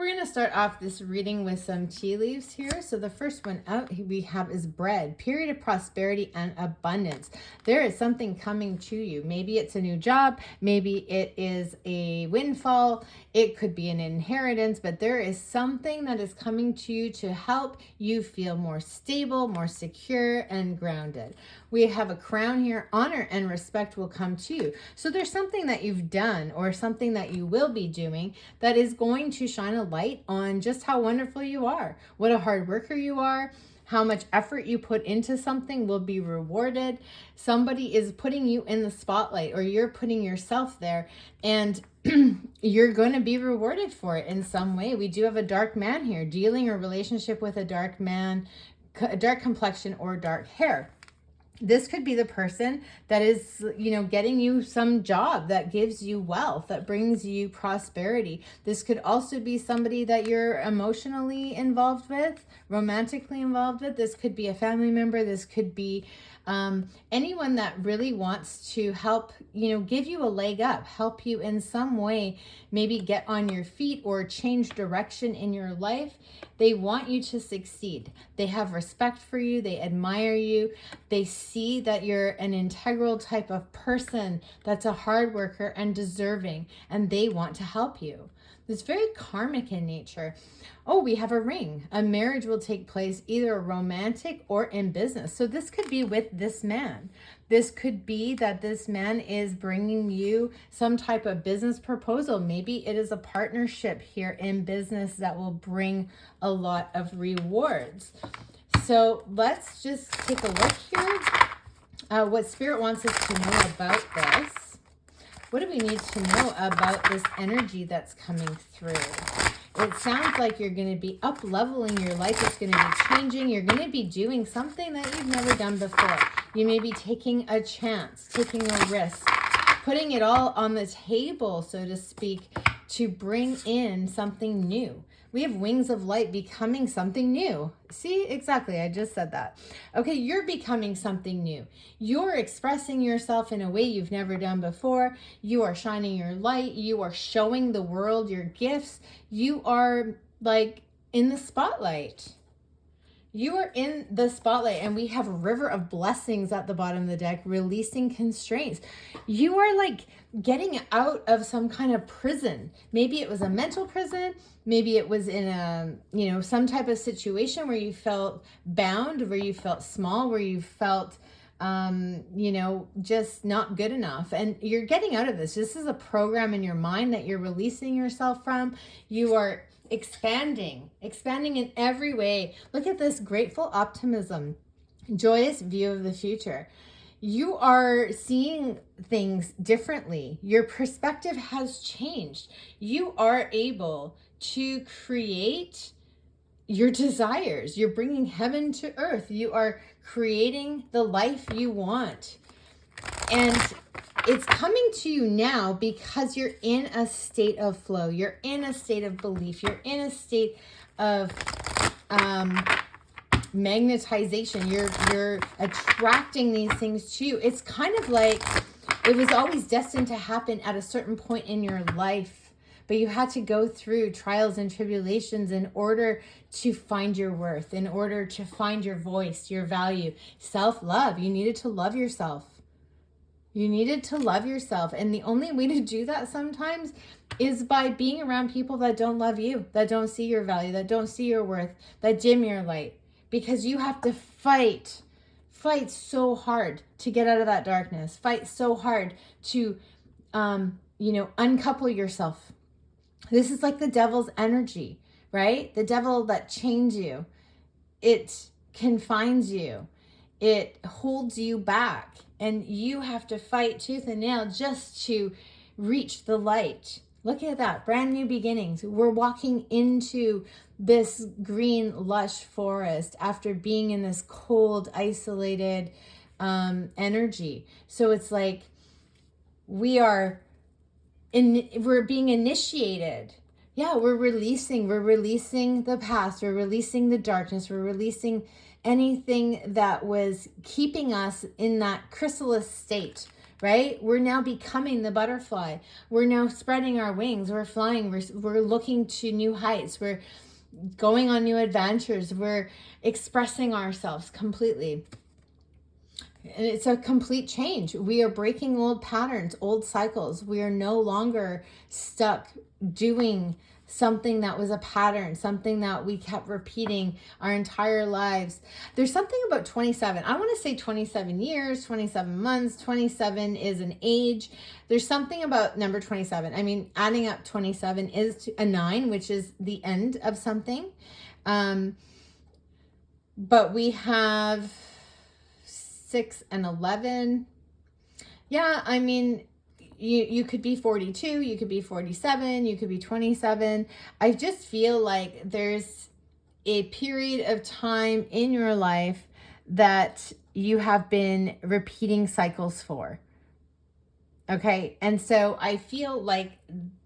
We're going to start off this reading with some tea leaves here. So the first one out we have is bread, period of prosperity and abundance. There is something coming to you. Maybe it's a new job. Maybe it is a windfall. It could be an inheritance, but there is something that is coming to you to help you feel more stable, more secure, and grounded. We have a crown here. Honor and respect will come to you. So there's something that you've done or something that you will be doing that is going to shine a light on just how wonderful you are, what a hard worker you are, how much effort you put into something will be rewarded. Somebody is putting you in the spotlight, or you're putting yourself there, and you're going to be rewarded for it in some way. We do have a dark man here, dealing a relationship with a dark man, a dark complexion, or dark hair. This could be the person that is, getting you some job that gives you wealth, that brings you prosperity. This could also be somebody that you're emotionally involved with, romantically involved with. This could be a family member. This could be anyone that really wants to help, give you a leg up, help you in some way, maybe get on your feet or change direction in your life. They want you to succeed. They have respect for you. They admire you. They see that you're an integral type of person that's a hard worker and deserving, and they want to help you. It's very karmic in nature. Oh, we have a ring. A marriage will take place either romantic or in business. So this could be with this man. This could be that this man is bringing you some type of business proposal. Maybe it is a partnership here in business that will bring a lot of rewards. So let's just take a look here. What Spirit wants us to know about this. What do we need to know about this energy that's coming through? It sounds like you're going to be up-leveling your life. It's going to be changing. You're going to be doing something that you've never done before. You may be taking a chance, taking a risk, putting it all on the table, so to speak, to bring in something new. We have wings of light, becoming something new. See, exactly, I just said that. Okay, you're becoming something new. You're expressing yourself in a way you've never done before. You are shining your light. You are showing the world your gifts. You are like in the spotlight. You are in the spotlight, and we have a river of blessings at the bottom of the deck, releasing constraints. You are like getting out of some kind of prison. Maybe it was a mental prison. Maybe it was in a, some type of situation where you felt bound, where you felt small, where you felt, just not good enough. And you're getting out of this. This is a program in your mind that you're releasing yourself from. You are expanding in every way. Look at this grateful optimism, joyous view of the future. You are seeing things differently. Your perspective has changed. You are able to create your desires. You're bringing heaven to earth. You are creating the life you want. And it's coming to you now because you're in a state of flow. You're in a state of belief. You're in a state of magnetization. You're attracting these things to you. It's kind of like it was always destined to happen at a certain point in your life, but you had to go through trials and tribulations in order to find your worth, in order to find your voice, your value, self-love. You needed to love yourself. You needed to love yourself. And the only way to do that sometimes is by being around people that don't love you, that don't see your value, that don't see your worth, that dim your light. Because you have to fight so hard to get out of that darkness. Fight so hard to, uncouple yourself. This is like the devil's energy, right? The devil that chains you. It confines you. It holds you back. And you have to fight tooth and nail just to reach the light. Look at that, brand new beginnings. We're walking into this green, lush forest after being in this cold, isolated energy. So it's like we're being initiated. Yeah, we're releasing the past. We're releasing the darkness. We're releasing anything that was keeping us in that chrysalis state, right? We're now becoming the butterfly. We're now spreading our wings. We're flying. We're looking to new heights. We're going on new adventures. We're expressing ourselves completely. And it's a complete change. We are breaking old patterns, old cycles. We are no longer stuck doing something that was a pattern, something that we kept repeating our entire lives. There's something about 27. I want to say 27 years, 27 months, 27 is an age. There's something about number 27. I mean, adding up 27 is a 9, which is the end of something. But we have 6 and 11. Yeah, I mean, you could be 42, you could be 47, you could be 27. I just feel like there's a period of time in your life that you have been repeating cycles for. Okay, and so I feel like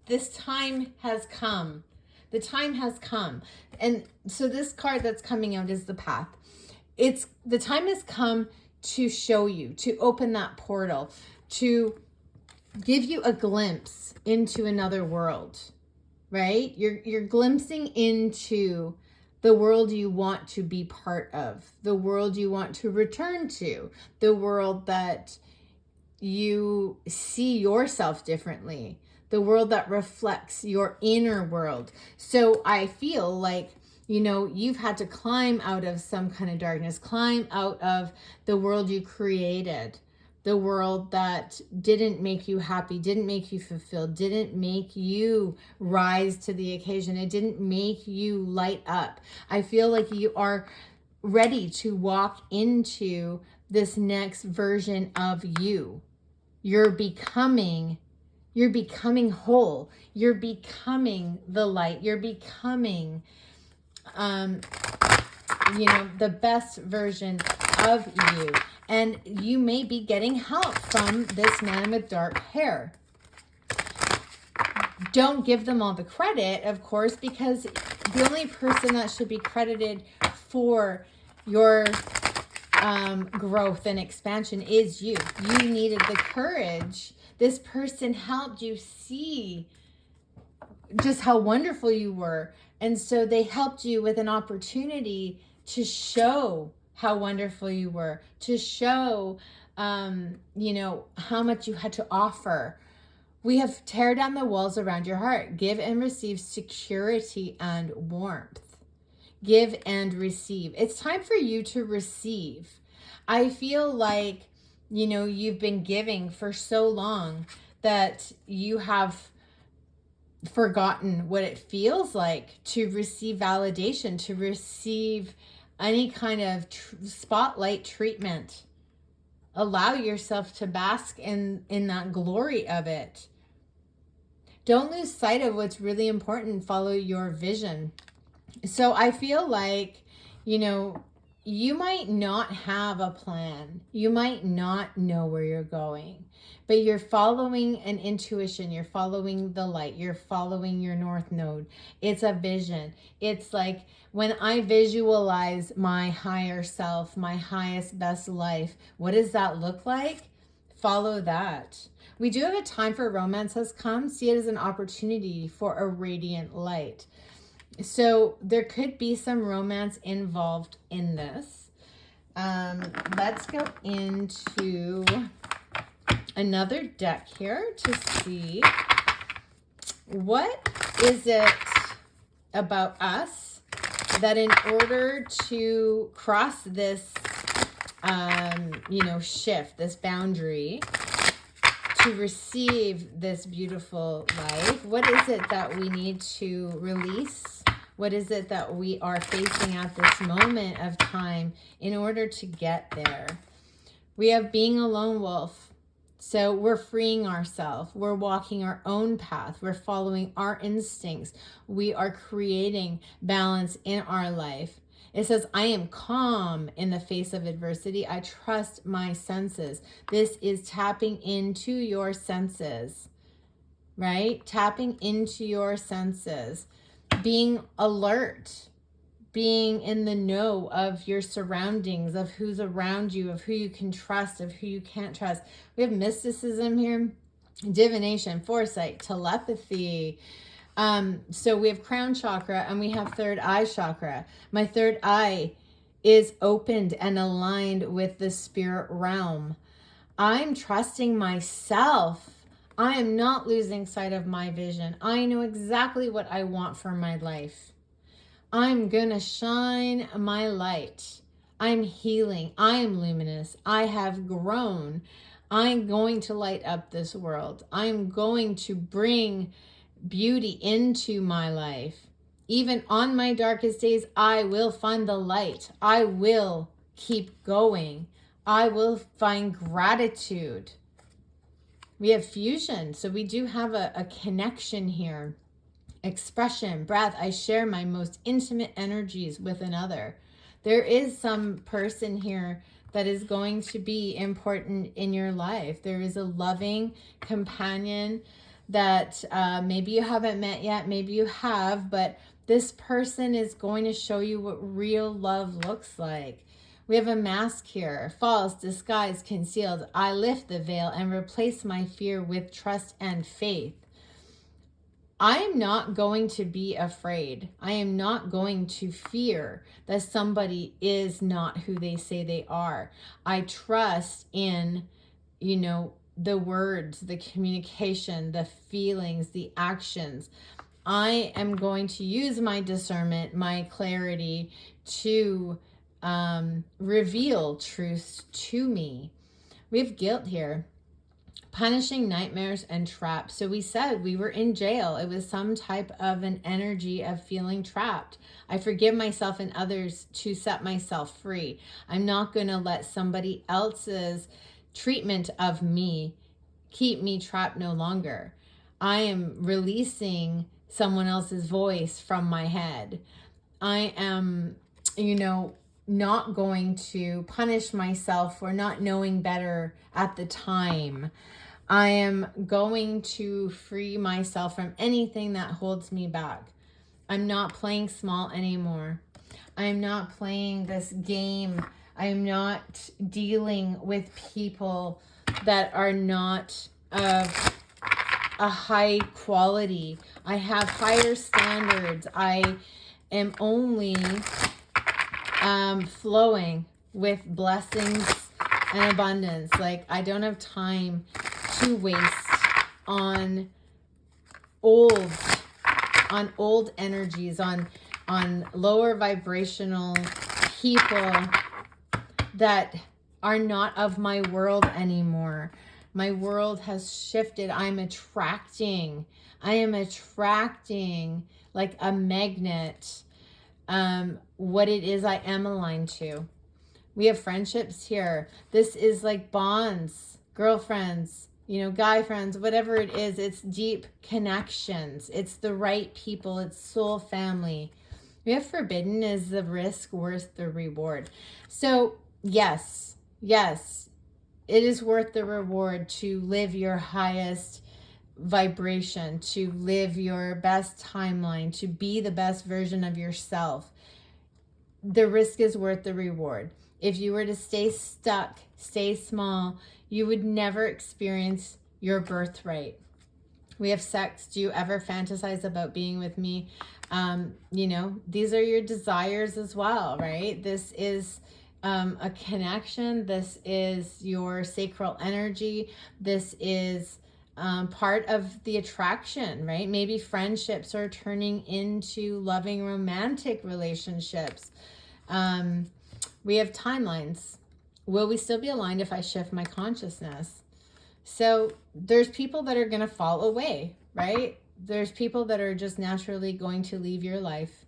this time has come. The time has come. And so this card that's coming out is the Path. The time has come to show you, to open that portal, to give you a glimpse into another world, right? You're glimpsing into the world you want to be part of, the world you want to return to, the world that you see yourself differently, the world that reflects your inner world. So I feel like, you know, you've had to climb out of some kind of darkness, climb out of the world you created, the world that didn't make you happy, didn't make you fulfilled, didn't make you rise to the occasion. It didn't make you light up. I feel like you are ready to walk into this next version of you. You're becoming whole. You're becoming the light. You're becoming the best version of you. And you may be getting help from this man with dark hair. Don't give them all the credit, of course, because the only person that should be credited for your growth and expansion is you. You needed the courage. This person helped you see just how wonderful you were. And so they helped you with an opportunity to show how wonderful you were, to show, how much you had to offer. We have tear down the walls around your heart. Give and receive security and warmth. Give and receive. It's time for you to receive. I feel like, you've been giving for so long that you have forgotten what it feels like to receive validation, to receive any kind of spotlight treatment. Allow yourself to bask in that glory of it. Don't lose sight of what's really important. Follow your vision. So I feel like, you might not have a plan. You might not know where you're going, but you're following an intuition. You're following the light. You're following your north node. It's a vision. It's like when I visualize my higher self, my highest, best life, what does that look like? Follow that. We do have a time for romance has come. See it as an opportunity for a radiant light. So there could be some romance involved in this. Let's go into another deck here to see what is it about us that in order to cross this, shift, this boundary, to receive this beautiful life, what is it that we need to release? What is it that we are facing at this moment of time in order to get there? We have being a lone wolf. So we're freeing ourselves. We're walking our own path. We're following our instincts. We are creating balance in our life. It says, I am calm in the face of adversity. I trust my senses. This is tapping into your senses, right? Tapping into your senses. Being alert. being in the know of your surroundings, of who's around you, of who you can trust, of who you can't trust. We have mysticism here, divination, foresight, telepathy. So we have crown chakra and we have third eye chakra. My third eye is opened and aligned with the spirit realm. I'm trusting myself. I am not losing sight of my vision. I know exactly what I want for my life. I'm going to shine my light. I'm healing. I am luminous. I have grown. I'm going to light up this world. I'm going to bring beauty into my life. Even on my darkest days, I will find the light. I will keep going. I will find gratitude. We have fusion, so we do have a connection here. Expression, breath. I share my most intimate energies with another. There is some person here that is going to be important in your life. There is a loving companion that maybe you haven't met yet, maybe you have, but this person is going to show you what real love looks like. We have a mask here, false, disguised, concealed. I lift the veil and replace my fear with trust and faith. I am not going to be afraid. I am not going to fear that somebody is not who they say they are. I trust in, the words, the communication, the feelings, the actions. I am going to use my discernment, my clarity to reveal truths to me. We have guilt here. Punishing, nightmares, and traps. So we said we were in jail. It was some type of an energy of feeling trapped. I forgive myself and others to set myself free. I'm not going to let somebody else's treatment of me keep me trapped no longer. I am releasing someone else's voice from my head. I am, not going to punish myself for not knowing better at the time. I am going to free myself from anything that holds me back. I'm not playing small anymore. I'm not playing this game. I'm not dealing with people that are not of a high quality. I have higher standards. I am only flowing with blessings and abundance. Like, I don't have time to waste on old energies, on lower vibrational people that are not of my world anymore. My world has shifted. I am attracting like a magnet what it is I am aligned to. We have friendships here. This is like bonds, girlfriends, guy friends, whatever it is. It's deep connections. It's the right people. It's soul family. We have forbidden. Is the risk worth the reward? So yes, it is worth the reward to live your highest vibration, to live your best timeline, to be the best version of yourself. The risk is worth the reward. If you were to stay stuck, stay small, you would never experience your birthright. We have sex. Do you ever fantasize about being with me? These are your desires as well, right? This is a connection. This is your sacral energy. This is part of the attraction, right? Maybe friendships are turning into loving romantic relationships. We have timelines. Will we still be aligned if I shift my consciousness? So there's people that are going to fall away, right? There's people that are just naturally going to leave your life,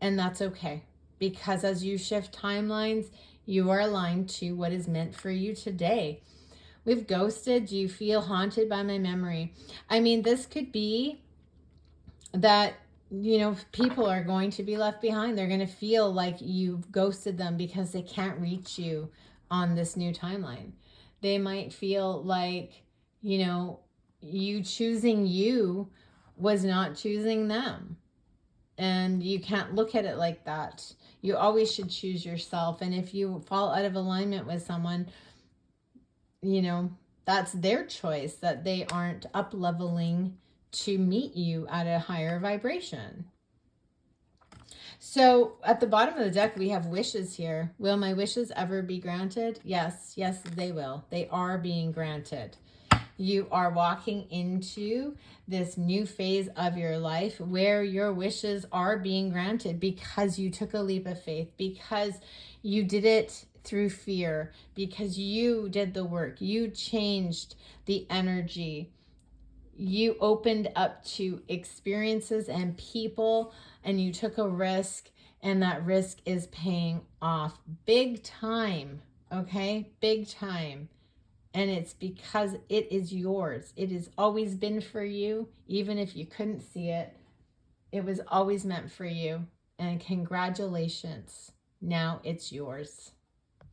and that's okay. Because as you shift timelines, you are aligned to what is meant for you today. We've ghosted. Do you feel haunted by my memory? I mean, this could be that, people are going to be left behind. They're going to feel like you've ghosted them because they can't reach you on this new timeline. They might feel like, you choosing you was not choosing them. And you can't look at it like that. You always should choose yourself. And if you fall out of alignment with someone, you know, that's their choice, that they aren't up leveling to meet you at a higher vibration. So at the bottom of the deck, we have wishes here. Will my wishes ever be granted? Yes, yes, they will. They are being granted. You are walking into this new phase of your life where your wishes are being granted because you took a leap of faith, because you did it through fear, because you did the work, you changed the energy, you opened up to experiences and people, and you took a risk, and that risk is paying off big time, okay? Big time. And it's because it is yours. It has always been for you. Even if you couldn't see it, it was always meant for you. And congratulations. Now it's yours.